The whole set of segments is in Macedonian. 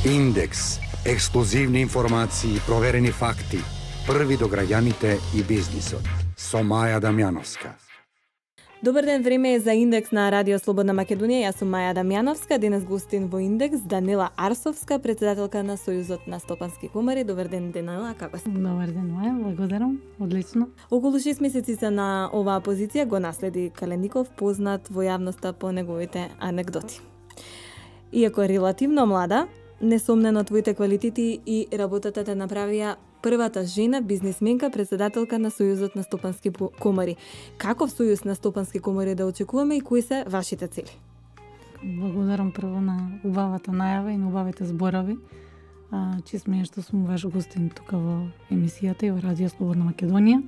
Индекс. Ексклузивни информации, проверени факти. Први до граѓаните и бизнисот. Со Маја Дамјановска. Добар ден, време е за Индекс на Радио Слободна Македонија. Јас сум Маја Дамјановска. Денес гостин во Индекс Данила Арсовска, председателка на Сојузот на стопански комори. Добар ден, Данила, како си? Добар ден, Маја, благодарам. Одлично. Околу 6 месеци се на оваа позиција го наследи Калеников, познат во јавноста по неговите анегдоти. Иако е релативно млада, несомнено твоите квалитети и работата те направија првата жена бизнисменка председателка на Сојузот на стопански комори. Каков сојуз на стопански комори да очекуваме и кои се вашите цели? Благодарам прво на убавата најава и на убавите зборови. Чест ми е што сум ваш гостин тука во емисијата и во Радио Слободна Македонија.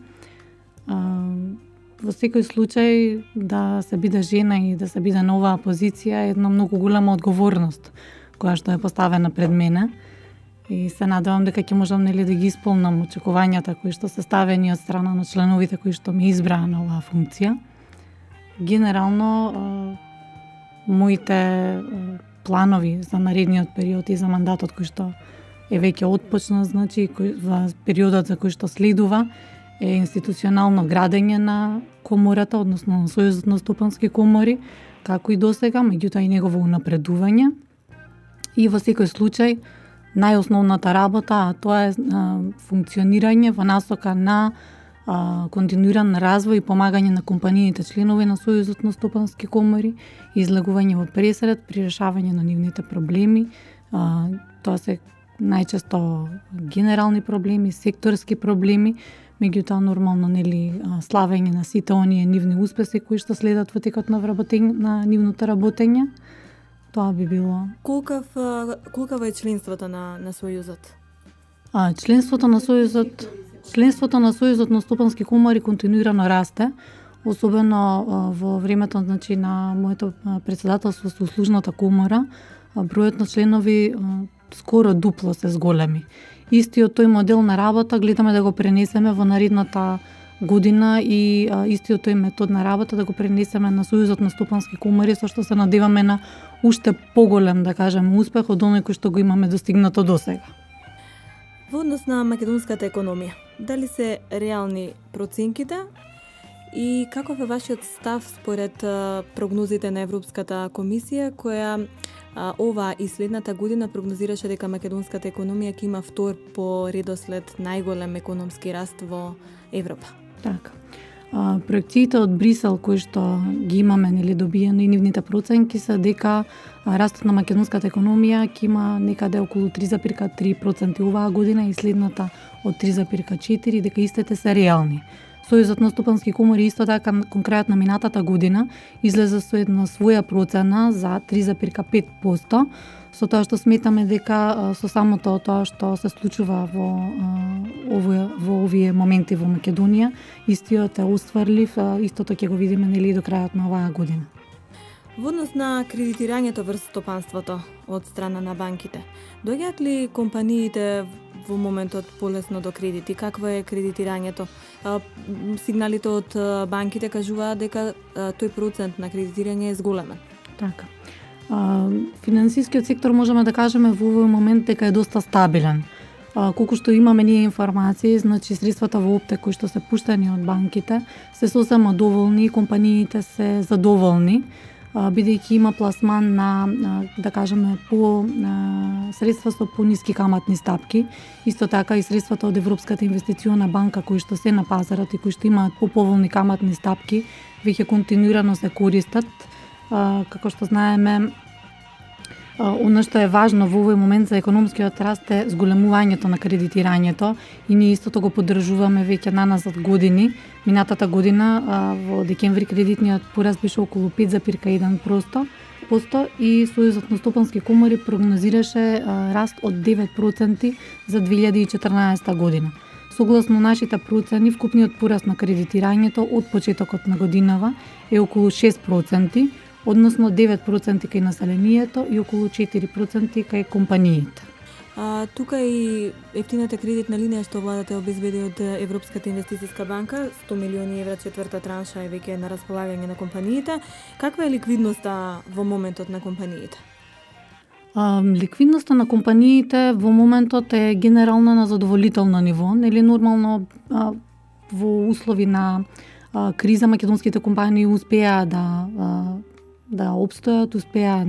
Во секој случај да се биде жена и да се биде на оваа позиција е една многу голема одговорност која што е поставена пред мене. И се надевам дека ќе можам да ги исполнам очекувањата кои што се ставени од страна на членовите кои што ме избраа на оваа функција. Генерално, моите планови за наредниот период и за мандатот кој што е веќе отпочна, значи во периодот за кој што следува е институционално градење на комората, односно на Сојузот на стопански комори, како и досега, меѓутоа и негово унапредување. И во секој случај најосновната работа, а тоа е функционирање во насока на континуиран развој и помагање на компаниите членови на Сојузот на стопански комори, излегување во пресред при решавање на нивните проблеми. Тоа се најчесто генерални проблеми, секторски проблеми, меѓутоа нормално славење на сите оние нивни успеси кои што следат во текот на нивното работење. Тоа би било. Колкава е членството на Сојузот? Членството на Сојузот на стопански комори континуирано расте, особено во времето на моето председателство со услужната комора, бројот на членови скоро дупло се зголеми. Истиот тој модел на работа гледаме да го пренесеме во наредната година и истиот тој метод на работа да го пренесеме на Сојузот на стопански комори, со што се надеваме на уште поголем, да кажем, успех од оној кој што го имаме достигнато досега. Во однос на македонската економија, дали се реални проценките и каков е вашиот став според прогнозите на Европската комисија, која ова и следната година прогнозираше дека македонската економија ќе има втор по редослед најголем економски раст во Европа? Така. Проекциите од Брисел кои што ги имаме добиени и нивните проценки се дека растот на македонската економија ќе има некаде околу 3,3% оваа година и следната од 3,4%, дека истите се реални. Сојузот на стопански комори исто така конкретно минатата година излезе со една своја процена за 3,5%, со тоа што сметаме дека со самото тоа што се случува во овие моменти во Македонија, истиот е остварлив, истото ќе го видиме до крајот на оваа година. Во однос на кредитирањето врз стопанството од страна на банките, доаѓаат ли компаниите во моментот полесно до кредити? Какво е кредитирањето? Сигналите од банките кажуваат дека тој процент на кредитирање е зголемен. Така. Финансискиот сектор можеме да кажеме во овој момент дека е доста стабилен. Колку што имаме ние информации, значи средствата во оптек кои што се пуштани од банките се сосема доволни и компаниите се задоволни, бидејќи има пласман на, да кажеме, по средства со пониски каматни стапки. Исто така и средствата од Европската инвестициона банка кои што се на пазарот и кои што имаат поповолни каматни стапки веќе континуирано се користат. Како што знаеме, оно што е важно во овој момент за економскиот раст е зголемувањето на кредитирањето и ние истото го поддржуваме веќе наназад години. Минатата година во декември кредитниот пораст беше околу 5,1% и Сојузот на стопански комори прогнозираше раст од 9% за 2014 година. Согласно нашите процени, вкупниот пораст на кредитирањето од почетокот на годинава е околу 6%, односно 9% кај населението и околу 4% кај компаниите. Тука и ефтината кредитна линија што владата обезбеди од Европската инвестицијска банка, 100 милиони евра четврта транша е веќе на располагање на компаниите. Каква е ликвидноста во моментот на компаниите? Ликвидноста на компаниите во моментот е генерално на задоволително ниво. Нели нормално во услови на криза македонските компании успеа да обстојат, успеа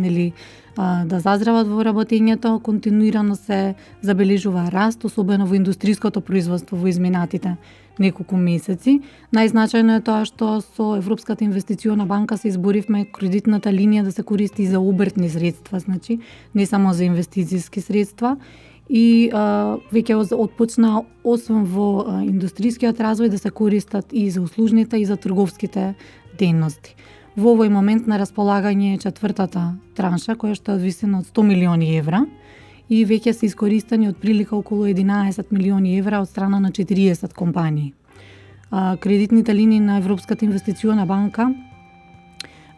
да заздрават во работењето, континуирано се забележува раст, особено во индустријското производство во изминатите неколку месеци. Најзначајно е тоа што со Европската инвестициона банка се изборивме кредитната линија да се користи и за обртни средства, значи не само за инвестициски средства. И веќе отпочна освен во индустријскиот развој да се користат и за услужните и за трговските дејности. Во овој момент на располагање е четвртата транша, која што е од висина од 100 милиони евра и веќе се искористени од прилика околу 11 милиони евра од страна на 40 компании. Кредитните линии на Европската инвестициона банка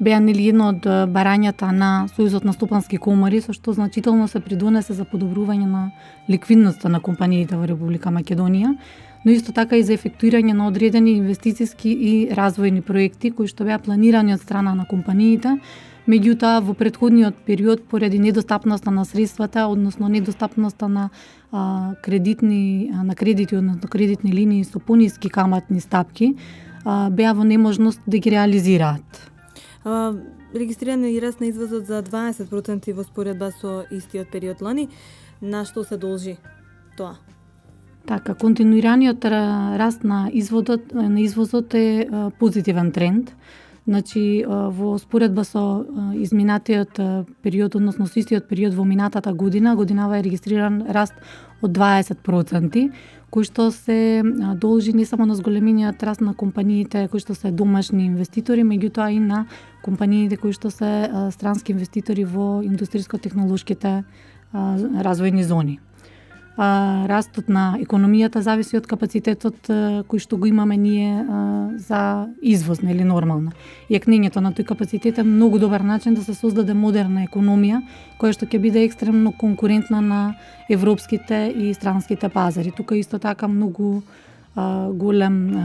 беа едно од барањата на Сојузот на стопански комори, со што значително се придонесе за подобрување на ликвидноста на компаниите во Република Македонија, но исто така и за ефектуирање на одредени инвестициски и развојни проекти кои што беа планирани од страна на компаниите, меѓутоа во претходниот период поради недостапноста на средствата, односно недостапноста на кредити, односно кредитни линии со пониски каматни стапки, беа во неможност да ги реализираат. Регистриран е и раст на извозот за 20% во споредба со истиот период лани. На што се должи тоа? Така, континуираниот раст на извозот е позитивен тренд. Значи, во споредба со изминатиот период, односно со истиот период во минатата годинава е регистриран раст од 20%, кој што се должи не само на зголемениот раст на компаниите кои што се домашни инвеститори, меѓутоа и на компаниите кои што се странски инвеститори во индустријско-технолошките развојни зони. Растот на економијата зависи од капацитетот кој што го имаме ние за извоз, нели нормално. Јакнењето на тој капацитет е многу добар начин да се создаде модерна економија која што ќе биде екстремно конкурентна на европските и странските пазари. Тука исто така многу голем,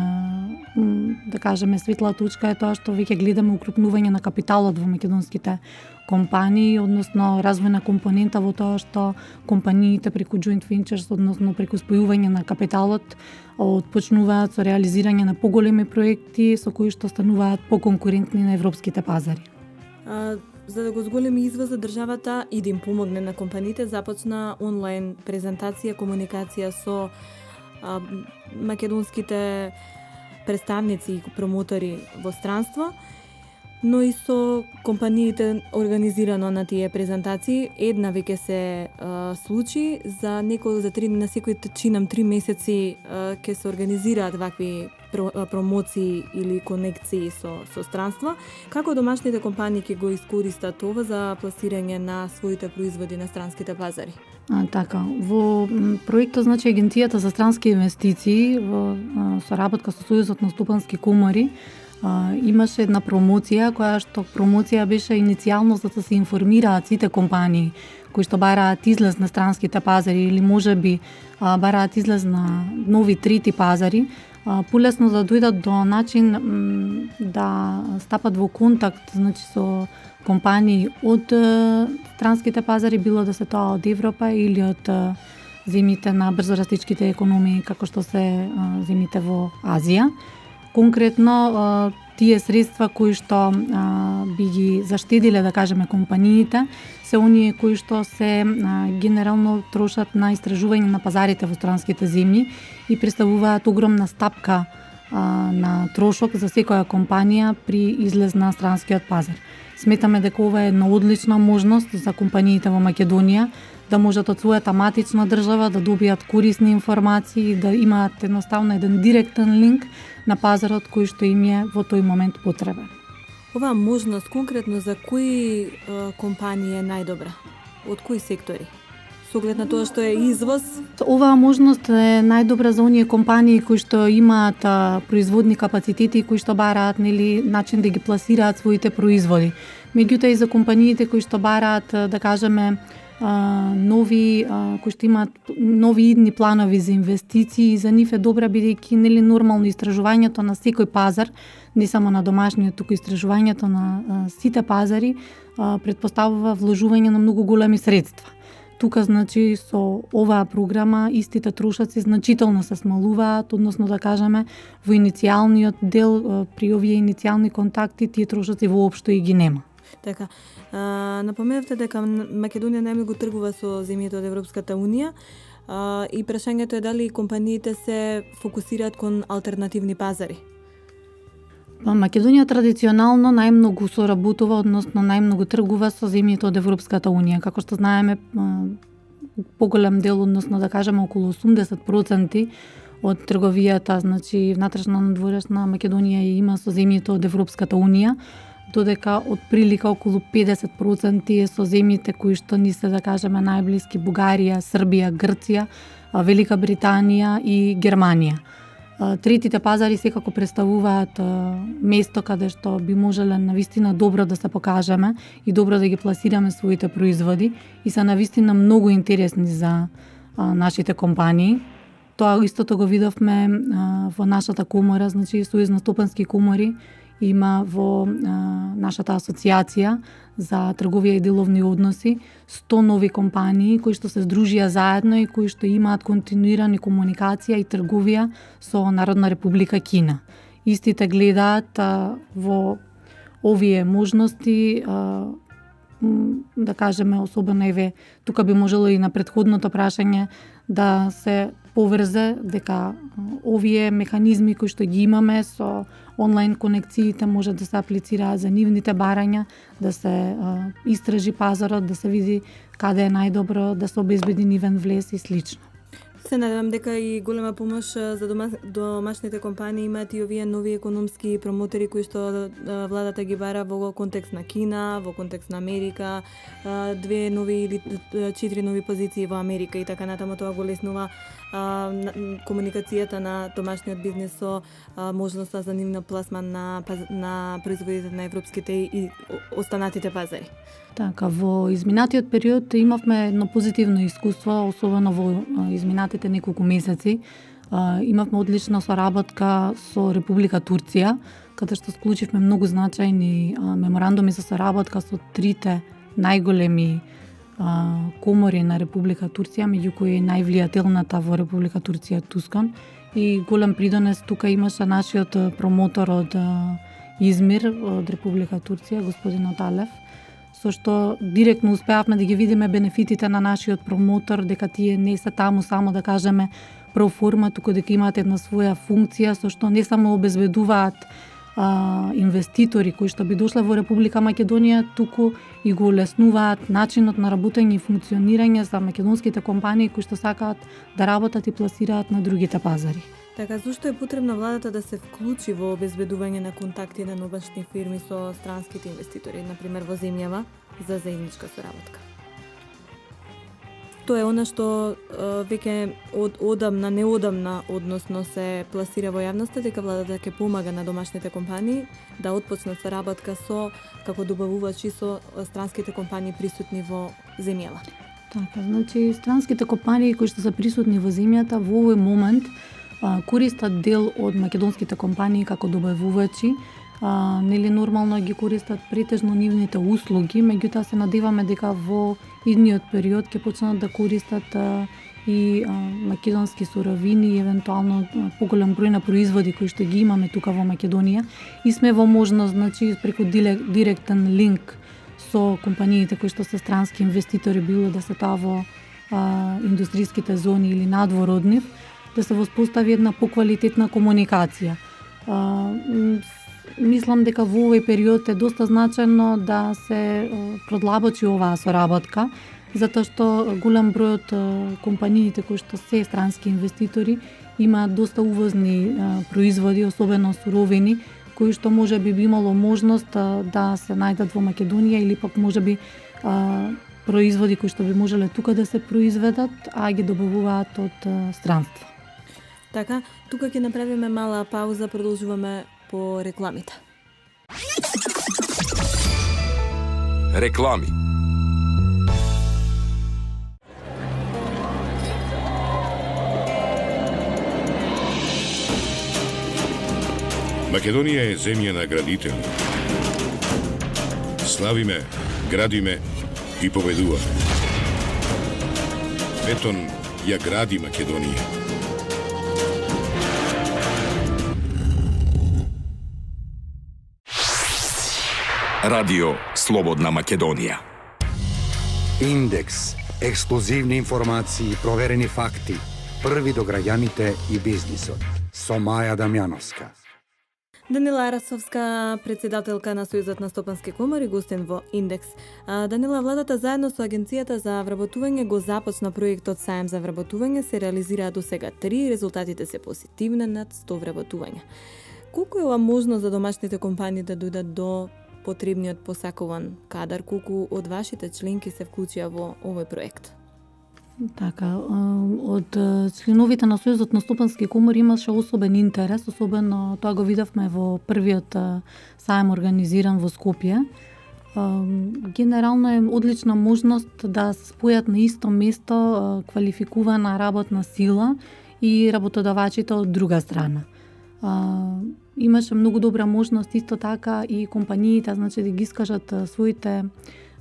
да кажеме, светла точка е тоа што веќе гледаме укрупнување на капиталот во македонските компании, односно развојна компонента во тоа што компаниите преку joint ventures, односно преку спојување на капиталот, отпочнуваат со реализирање на поголеми проекти со кои што стануваат поконкурентни на европските пазари. За да го зголеми извозот, државата и да им помогне на компаниите, започна онлайн презентација, комуникација со македонските представници и промотори во странство, но и со компаниите организирано на тие презентации. Една веќе се случи за на секој чинам 3 месеци ќе се организираат вакви промоции или конекции со странство. Како домашните компании ќе го искористат ова за пласирање на своите производи на странските пазари? Така, во проектот, значи, Агенцијата за странски инвестиции во соработка со Сојузот на стопански комори имаше една промоција, која што промоција беше иницијално за да се информираат сите компании кои што бараат излез на странските пазари или можеби бараат излез на нови трети пазари, полесно да дојдат до начин да стапат во контакт, значи, со компании од странските пазари, било да се тоа од Европа или од земјите на брзорастичките економии, како што се земјите во Азија. Конкретно, тие средства кои што би ги заштедиле, да кажеме, компаниите, се оние кои што се генерално трошат на истражување на пазарите во странските земји и представуваат огромна стапка на трошок за секоја компанија при излез на странскиот пазар. Сметаме дека ова е една одлична можност за компаниите во Македонија да можат од својата матична држава да добијат корисни информации и да имаат едноставно еден директен линк на пазарот кој што им е во тој момент потребен. Оваа можност конкретно за кои компании е најдобра? Од кои сектори? Со оглед на тоа што е извоз? Оваа можност е најдобра за оние компании кои што имаат производни капацитети и кои што бараат, нели, начин да ги пласираат своите производи. Меѓутоа и за компаниите кои што бараат, да кажеме, нови кои што имаат нови идни планови за инвестиции и за нив е добра бидејќи нели нормално истражувањето на секој пазар, не само на домашниот, туку истражувањето на сите пазари претпоставува вложување на многу големи средства. Тука, значи, со оваа програма истите трошоци значително се смалуваат, односно да кажеме, во иницијалниот дел, при овие иницијални контакти, тие трошоци воопшто и ги нема. Така, напоменавте дека Македонија најмногу тргува со земјите од Европската Унија и прашањето е дали компаниите се фокусираат кон алтернативни пазари. Македонија традиционално најмногу соработува, односно најмногу тргува со земјите од Европската Унија. Како што знаеме, поголем дел, односно да кажеме околу 80% од трговијата, значи внатрешна надворешна Македонија има со земјите од Европската Унија, додека од прилика околу 50% е со земјите кои што ни се, да кажеме, најблиски: Бугарија, Србија, Грција, Велика Британија и Германија. Третите пазари секако представуваат место каде што би можеле навистина добро да се покажеме и добро да ги пласираме своите производи и се навистина многу интересни за нашите компании. Тоа истото го видовме во нашата комора, значи Сојуз на стопански комори има во нашата асоциација за трговија и деловни односи 100 нови компании кои што се здружија заедно и кои што имаат континуирани комуникација и трговија со Народна република Кина. Истите гледаат во овие можности, да кажеме, особено еве тука би можело и на претходното прашање да се поврзе дека овие механизми кои што ги имаме со онлайн конекциите може да се аплицираат за нивните барања, да се истражи пазарот, да се види каде е најдобро да се обезбеди нивен влез и слично. Се надевам дека и голема помош за домашните компании имаат и овие нови економски промотори кои што владата ги бара во контекст на Кина, во контекст на Америка, 2 нови или 4 нови позиции во Америка и така натаму. Тоа го леснува комуникацијата на домашниот бизнес со можноста за нивна пласман на производите на европските и останатите пазари. Така, во изминатиот период имавме едно позитивно искуство, особено во изминатите неколку месеци. Имавме одлична соработка со Република Турција, каде што склучивме многу значајни меморандуми за соработка со трите најголеми комори на Република Турција, меѓу кои е највлијателната во Република Турција Тускан. И голем придонес тука имаше нашиот промотор од Измир, од Република Турција, господин Аталев, со што директно успеавме да ги видиме бенефитите на нашиот промотор, дека тие не се таму само, да кажеме, проформа, туку дека имаат една своја функција, со што не само обезбедуваат инвеститори кои што би дошле во Република Македонија, туку и го улеснуваат начинот на работење и функционирање за македонските компании кои што сакаат да работат и пласираат на другите пазари. Така, зошто е потребно владата да се вклучи во обезбедување на контакти на домашни фирми со странските инвеститори, например во земјава, за заедничка соработка? Тоа е она што веќе одамна, неодамна, односно се пласира во јавноста, дека владата ќе помага на домашните компании да отпочнат соработка со, како добавувачи, со странските компании присутни во земјава. Така, значи странските компании кои што се присутни во земјата во овој момент користат дел од македонските компании како добавувачи, нели нормално ги користат претежно нивните услуги, меѓутоа се надеваме дека во идниот период ќе почнат да користат и македонски суровини и евентуално поголем број на производи кои што ги имаме тука во Македонија и сме во можност, значи преку директен линк со компаниите кои што се странски инвеститори, било да се тоа во индустријските зони или надвор од нив, да се воспостави една поквалитетна комуникација. Мислам дека во овој период е доста значајно да се продлабочи оваа соработка, затоа што голем број од компаниите кои што се странски инвеститори имаат доста увозни производи, особено суровини, кои што можеби би имало можност да се најдат во Македонија или пак можеби производи кои што би можеле тука да се произведат, а ги добавуваат од странство. Така, тука ќе направиме мала пауза, продолжуваме по рекламите. Реклами. Македонија е земја на градители. Славиме, градиме и победуваме. Бетон ја гради Македонија. Радио Слободна Македонија. Индекс. Ексклузивни информации, проверени факти. Први до граѓаните и бизнисот. Со Маја Дамјановска. Данила Расовска, председателка на Сојузот на стопански комори, гостен во Индекс. Данила, владата заедно со Агенцијата за вработување го започна проектот Саем за вработување, се реализираа до сега 3, резултатите се позитивни, над 100 вработувања. Колку е ова можно за домашните компании да дојдат до потребниот посакуван кадар, колку од вашите членки се вклучија во овој проект? Така, од членовите на Сојузот на стопански комори имаше особен интерес, особено тоа го видовме во првиот саем организиран во Скопје. Генерално е одлична можност да се спојат на исто место квалификувана работна сила и работодавачите од друга страна. Имаше многу добра можност исто така и компаниите, значи да ги искажат своите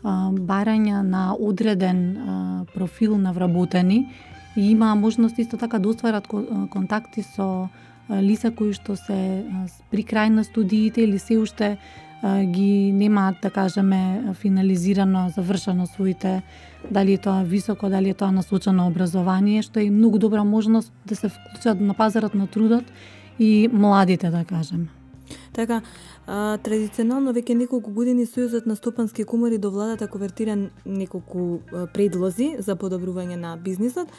барања на одреден профил на вработени и има можност исто така да остварат контакти со лица кои што се при крај на студиите или се уште ги немаат, да кажеме, финализирано, завршено своите, дали е тоа високо, дали е тоа насочено образование, што е многу добра можност да се вклучат на пазарот на трудот и младите, да кажеме. Така, традиционално веќе неколку години Сојузот на стопански комори до владата конвертира неколку предлози за подобрување на бизнисот.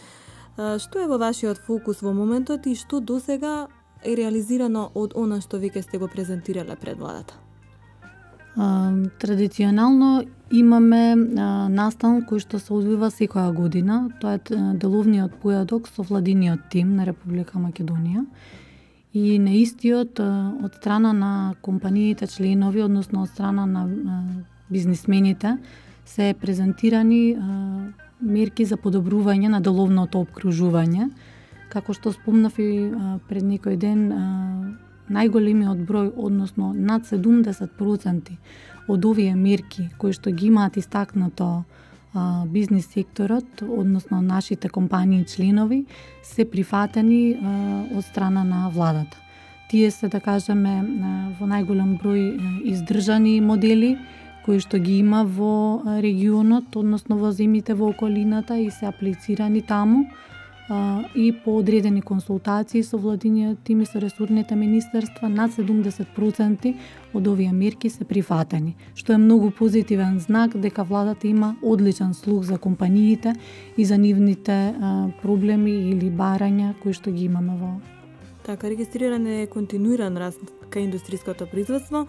Што е во вашиот фокус во моментот и што досега е реализирано од она што веќе сте го презентирале пред владата? Традиционално имаме настан кој што се одвива секоја година. Тоа е деловниот појадок со владиниот тим на Република Македонија. И на истиот од страна на компаниите членови, односно од страна на бизнисмените, се презентирани мерки за подобрување на деловното опкружување. Како што спомнав и пред некој ден, најголемиот број, односно над 70% од овие мерки кои што ги имаат истакнато бизнис секторот, односно нашите компании членови, се прифатени од страна на владата. Тие се, да кажеме, во најголем број издржани модели кои што ги има во регионот, односно во земјите во околината и се аплицирани таму и по одредени консултации со владиниот тим и со ресорните министерства, над 70% од овие мерки се прифатени, што е многу позитивен знак дека владата има одличен слух за компаниите и за нивните проблеми или барања кои што ги имаме во. Така, регистриран е континуиран раст кај индустријското производство,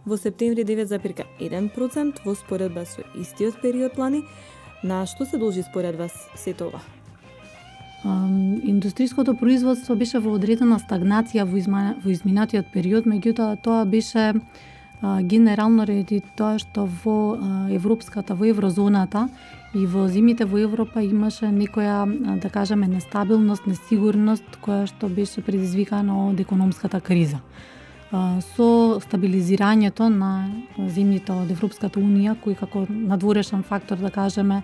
во септември 9,1% во споредба со истиот период лани. На што се должи според вас сето ова? Индустријското производство беше во одредена стагнација во изминатиот период, меѓутоа тоа беше генерално ради тоа што во европската, во еврозоната и во земјите во Европа имаше некоја, да кажеме, нестабилност, несигурност која што беше предизвикана од економската криза. Со стабилизирањето на земјите од Европската унија, кој како надворешен фактор, да кажеме,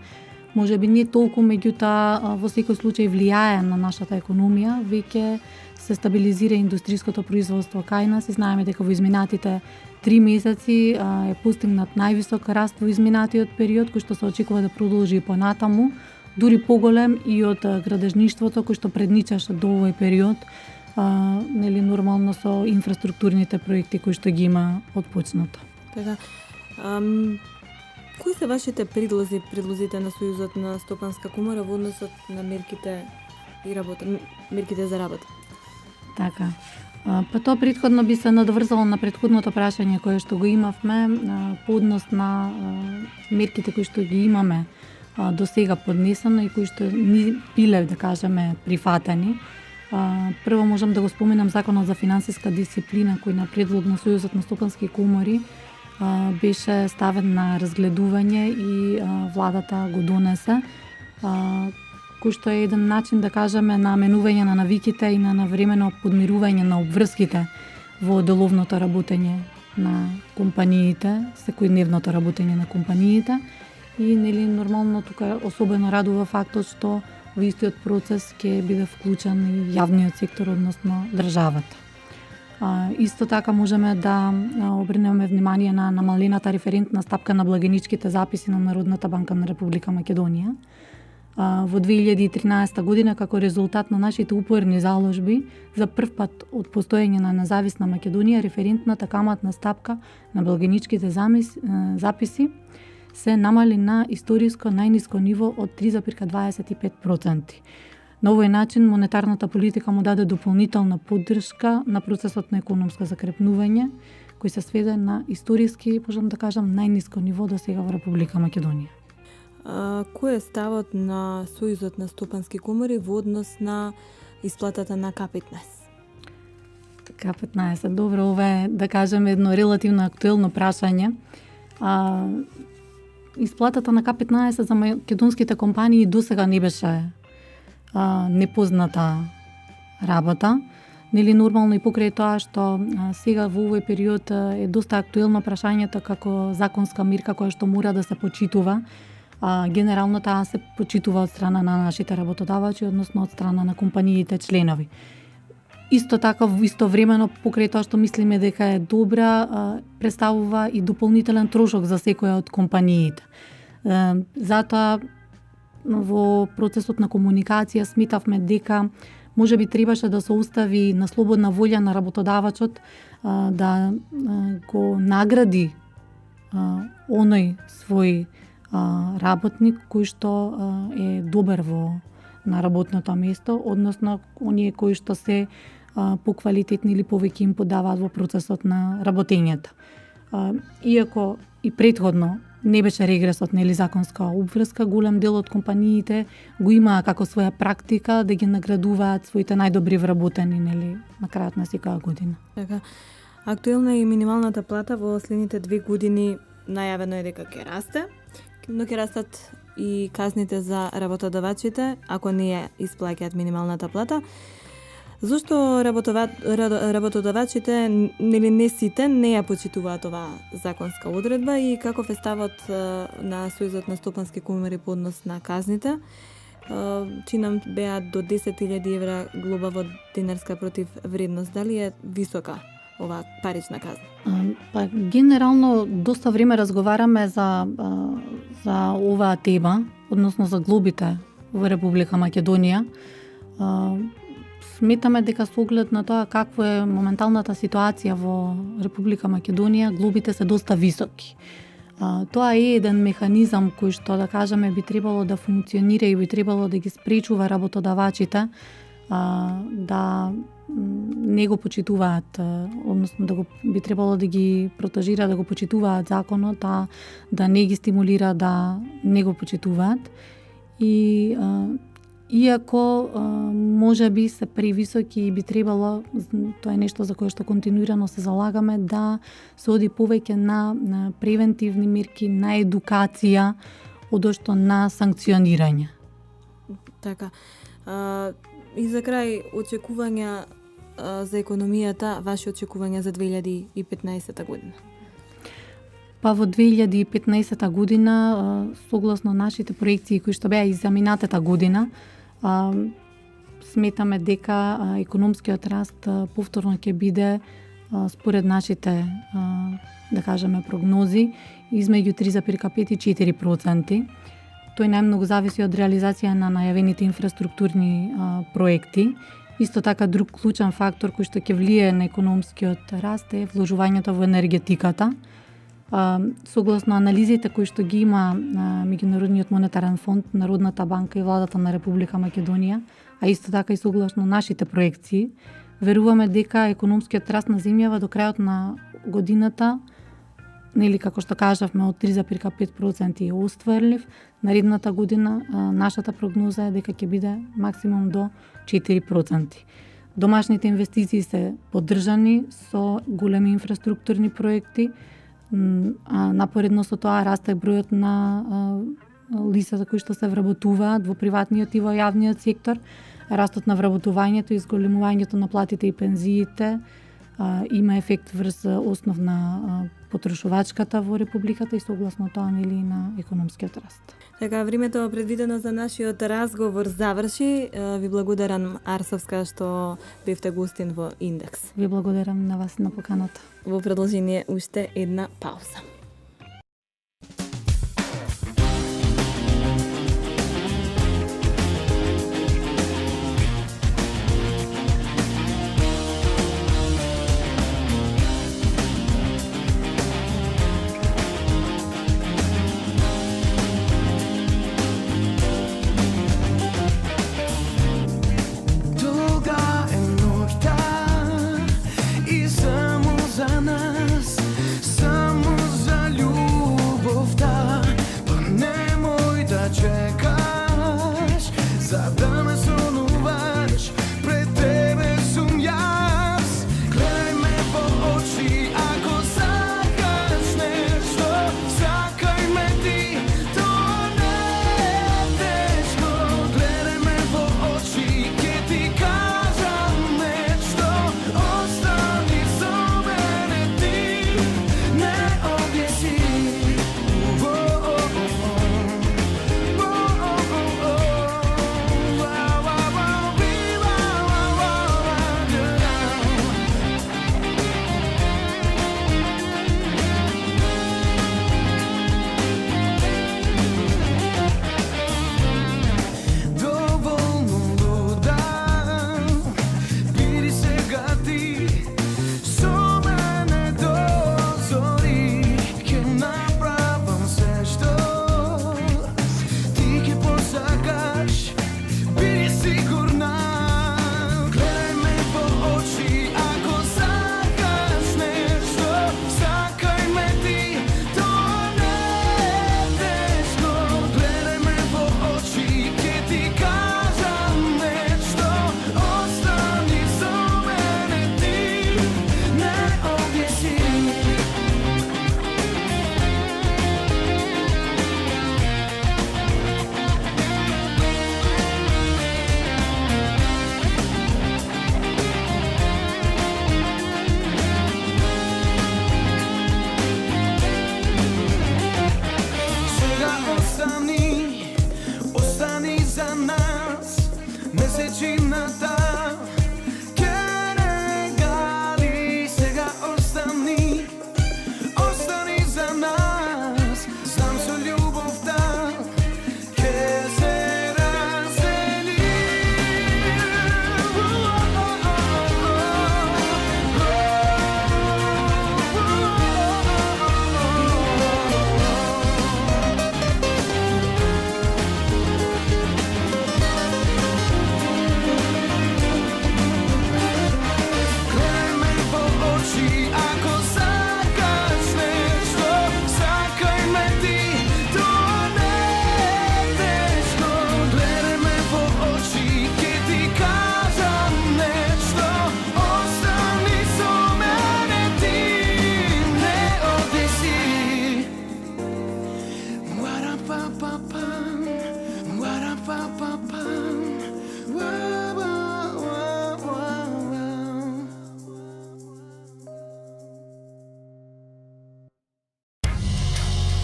може би не толку, меѓутоа во секој случај влијае на нашата економија, веќе се стабилизира индустријското производство кај нас и знаеме дека во изминатите 3 месеци е постигнат највисок раст во изминатиот период, кој што се очекува да продолжи и понатаму, дури поголем и од градежништвото кој што предничаше до овој период, нели нормално со инфраструктурните проекти кои што ги има отпочнато. Така, кои се вашите предлозите на Сојузот на стопанска комора во односот на мерките и мерките за работа? Така. Па тоа претходно би се надврзало на претходното прашање кое што го имавме по однос на мерките кои што ги имаме до сега поднесено и кои што ни биле, да кажеме, прифатени. Прво можам да го споменам Законот за финансиска дисциплина кој на предлог на Сојузот на стопански комори беше ставен на разгледување и владата го донесе, кој што е еден начин, да кажеме, на менување на навиките и на навремено подмирување на обврските во деловното работење на компаниите, секојдневното работење на компаниите и нели нормално тука особено радува фактот што во истиот процес ќе биде вклучен и јавниот сектор, односно државата. Исто така можеме да обрнеме внимание на намалената референтна стапка на благиничките записи на Народната банка на Република Македонија. Во 2013 година, како резултат на нашите упорни заложби, за прв пат од постоење на независна Македонија, референтната каматна стапка на благиничките записи се намали на историско најниско ниво од 3,25%. На овој начин монетарната политика му даде дополнителна поддршка на процесот на економско закрепнување, кој се сведе на историски, можам да кажам, најниско ниво до сега во Република Македонија. Кој е ставот на Сојузот на стопански комори во однос на исплатата на К15? К15, добро, ова е, да кажем, едно релативно актуелно прашање. Исплатата на К15 за македонските компании досега не беше непозната работа. Нели нормално и покрај тоа што сега во овој период е доста актуелно прашањето како законска мирка која што мора да се почитува. Генерално таа се почитува од страна на нашите работодавачи, односно од страна на компаниите членови. Исто така, истовремено, покрај тоа што мислиме дека е добра, представува и дополнителен трошок за секоја од компаниите. Затоа, во процесот на комуникација сметавме дека може би требаше да се остави на слободна волја на работодавачот да го награди оној свој работник кој што е добар на работното место, односно оние кои што се поквалитетни или повеќе им подаваат во процесот на работењето. Иако и претходно не беше регресот, нели законска обврска, голем дел од компаниите го имаа како своја практика да ги наградуваат своите најдобри вработени, нели, на крајот на секоја година. Така, актуелна е и минималната плата во следните 2 години, најавено е дека ќе расте, но ќе растат и казните за работодавачите ако не ја исплаќаат минималната плата. Зошто работодавачите, нели не сите, не ја почитуваат оваа законска одредба и каков е ставот на Сојузот на стопански комори по однос на казните? Чинам беа до 10.000 евра глоба во динарска против вредност. Дали е висока оваа парична казна? Генерално доста време разговараме за оваа тема, односно за глобите во Република Македонија. Сметаме дека со оглед на тоа какво е моменталната ситуација во Република Македонија, глобите се доста високи. Тоа е еден механизам кој што, да кажеме, би требало да функционира и би требало да ги спречува работодавачите да не го почитуваат, односно би требало да ги протежира да го почитуваат законот, да не ги стимулира да не го почитуваат. И иако може би се превисоки и би требало, тоа е нешто за кое што континуирано се залагаме, да се оди повеќе на превентивни мерки, на едукација, одошто на санкционирање. Така. И за крај, очекувања за економијата, ваши очекувања за 2015 година? Во 2015 година, согласно нашите проекции кои што беа и за минатата година, сметаме дека економскиот раст повторно ќе биде според нашите, да кажеме, прогнози измеѓу 3,5 и 4%. Тој најмногу зависи од реализација на најавените инфраструктурни проекти. Исто така друг клучен фактор кој што ќе влие на економскиот раст е вложувањето во енергетиката. Согласно анализите кои што ги има Меѓународниот монетарен фонд, Народната банка и владата на Република Македонија, а исто така и согласно нашите проекции, веруваме дека економскиот раст на земјава до крајот на годината, нели како што кажавме, од 3,5% е остварлив. Наредната година нашата прогноза е дека ќе биде максимум до 4%. Домашните инвестиции се поддржани со големи инфраструктурни проекти, а напоредно со тоа расте бројот на лицата кои што се вработуваат во приватниот и во јавниот сектор, растот на вработувањето и зголемувањето на платите и пензиите има ефект врз основна потрошувачката во републиката и согласно тоа нели на економскиот раст. Така, времето предвидено за нашиот разговор заврши. Ви благодарам, Арсовска, што бевте гостин во Индекс. Ви благодарам на вас на поканата. Во продолжение уште една пауза.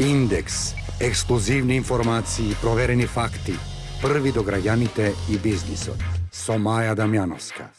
Индекс. Ексклузивни информации, проверени факти. Први до граѓаните и бизнисот. Со Маја Дамјановска.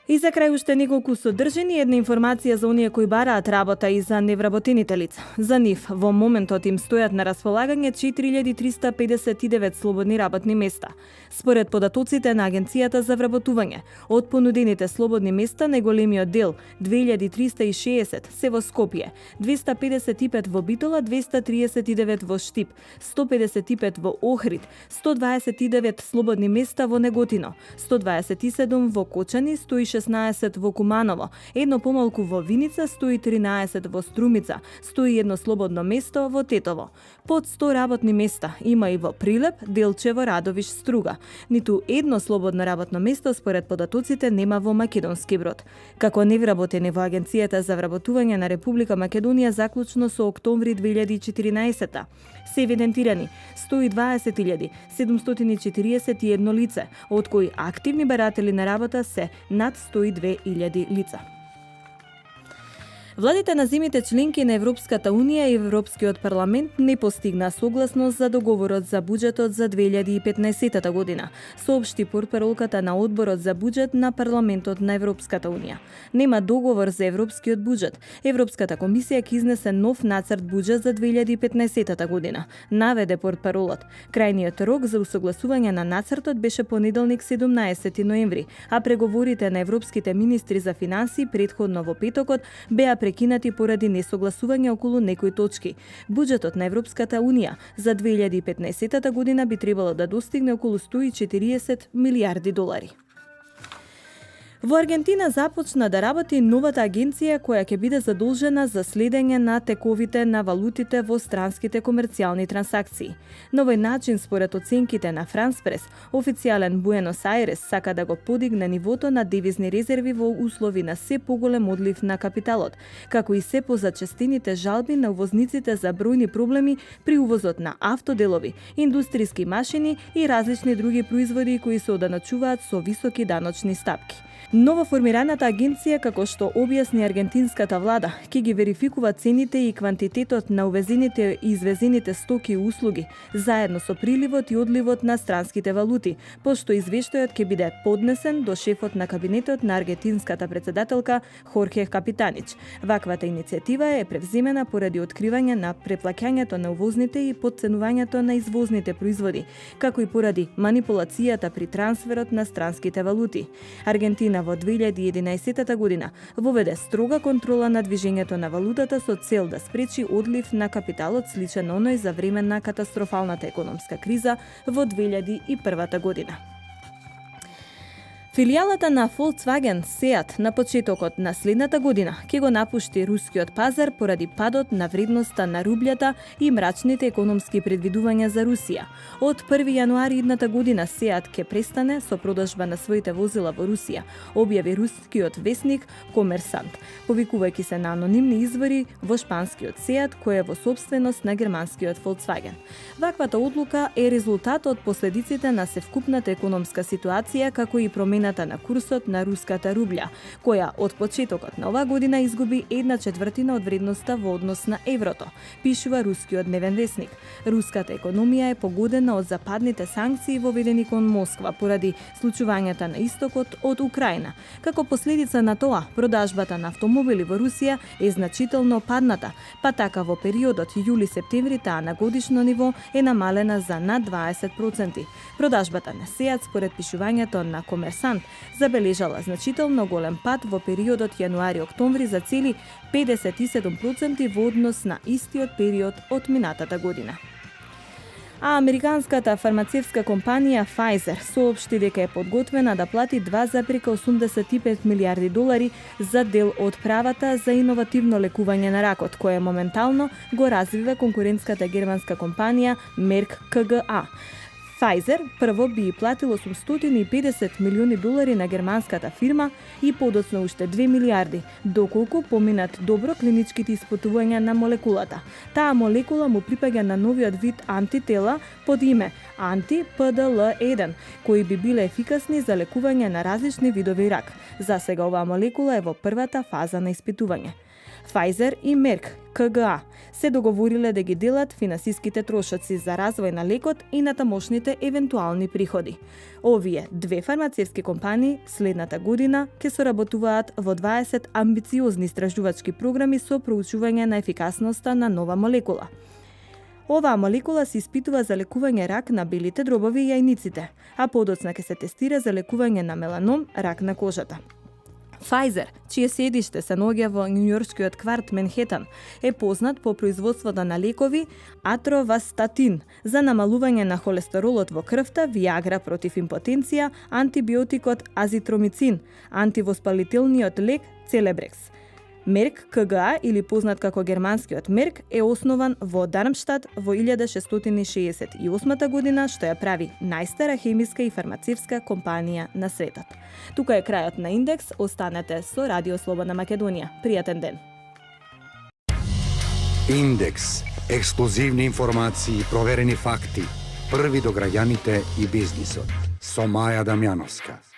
И за крај уште неколку содржини, една информација за оние кои бараат работа и за невработените лица. За нив во моментот им стојат на располагање 4359 слободни работни места. Според податоците на Агенцијата за вработување, од понудените слободни места најголемиот дел, 2360, се во Скопје, 255 во Битола, 239 во Штип, 155 во Охрид, 129 слободни места во Неготино, 127 во Кочани, 116 во Куманово, едно помалку во Виница, 113 во Струмица, 101 слободно место во Тетово. Под 100 работни места има и во Прилеп, Делчево, Радовиш, Струга. Ниту едно слободно работно место според податоците нема во Македонски Брод. Како невработени во Агенцијата за вработување на Република Македонија заклучно со октомври 2014 се евидентирани 120.741 лице, од кои активни баратели на работа се над 102.000 лица. Владите на земјите членки на Европската Унија и Европскиот парламент не постигна согласност за договорот за буџетот за 2015 година, соопшти портпаролката на Одборот за буџет на Парламентот на Европската Унија. Нема договор за европскиот буџет. Европската комисија ќе изнесе нов нацрт буџет за 2015 година, наведе портпаролот. Крајниот рок за усогласување на нацртот беше понеделник 17 ноември, а преговорите на европските министри за финансии претходно во петокот беа прекинати поради несогласување околу некои точки. Буџетот на Европската Унија за 2015 година би требало да достигне околу 140 милиарди долари. Во Аргентина започна да работи новата агенција која ќе биде задолжена за следење на тековите на валутите во странските комерцијални трансакции. На овој начин, според оценките на Франс Прес, официјален Буенос Ајрес сака да го подигне нивото на девизни резерви во услови на се поголем одлив на капиталот, како и се позачестените жалби на увозниците за бројни проблеми при увозот на автоделови, индустријски машини и различни други производи кои се оданачуваат со високи даночни стапки. Новоформираната агенција, како што објасни аргентинската влада, ќе ги верификува цените и квантитетот на увезените и извезените стоки и услуги, заедно со приливот и одливот на странските валути, пошто извештајот ќе биде поднесен до шефот на кабинетот на аргентинската председателка Хорхе Капитанич. Ваквата иницијатива е превземена поради откривање на преплаќањето на увозните и подценувањето на извозните производи, како и поради манипулацијата при трансферот на странските валути. Аргентина во 2011 година воведе строга контрола на движењето на валутата со цел да спречи одлив на капиталот сличен оној за време на катастрофалната економска криза во 2001 година. Филијалата на Volkswagen Seat на почетокот на следната година ќе го напушти рускиот пазар поради падот на вредноста на рублјата и мрачните економски предвидувања за Русија. Од 1 јануари идната година Seat ќе престане со продажба на своите возила во Русија, објави рускиот весник Комерсант, повикувајќи се на анонимни извори во шпанскиот Seat кој е во собственост на германскиот Volkswagen. Ваквата одлука е резултат од последиците на севкупната економска ситуација како и промената на курсот на руската рублја, која од почетокот на оваа година изгуби 1/4 од вредноста во однос на еврото, пишува рускиот дневен весник. Руската економија е погодена од западните санкции воведени кон Москва поради случувањата на истокот од Украина. Како последица на тоа, продажбата на автомобили во Русија е значително падната, па така во периодот јули-септември таа на годишно ниво е намалена за над 20%. Продажбата на Seat според пишувањето на Комерсант забележала значително голем пад во периодот јануари-октомври за цели 57% во однос на истиот период од минатата година. А американската фармацевтска компанија Pfizer соопшти дека е подготвена да плати 2,85 милиарди долари за дел од правата за иновативно лекување на ракот, кое моментално го развива конкурентската германска компанија Merck KGaA. Pfizer прво би платил 850 милиони долари на германската фирма и подоцна уште 2 милиарди, доколку поминат добро клиничките испитувања на молекулата. Таа молекула му припаѓа на новиот вид антитела под име анти-PDL1, кои би биле ефикасни за лекување на различни видови рак. За сега оваа молекула е во првата фаза на испитување. Pfizer и Merck KGaA се договориле да ги делат финансиските трошоци за развој на лекот и на тамошните евентуални приходи. Овие две фармацевтски компании следната година ќе соработуваат во 20 амбициозни истражувачки програми со проучување на ефикасноста на нова молекула. Оваа молекула се испитува за лекување рак на белите дробови и јајниците, а подоцна ќе се тестира за лекување на меланом, рак на кожата. Pfizer, чие седиште се наоѓа во њујоршкиот кварт Менхетан, е познат по производството на лекови атровастатин за намалување на холестеролот во крвта, Виагра против импотенција, антибиотикот азитромицин, антивоспалителниот лек Целебрекс. Merck KGaA, или познат како германскиот Мерк, е основан во Дармштат во 1668 година, што ја прави најстара хемиска и фармацевтска компанија на светот. Тука е крајот на Индекс, останете со Радио Слободна Македонија. Пријатен ден! Индекс. Ексклузивни информации, проверени факти, први до граѓаните и бизнисот. Со Маја Дамјановска.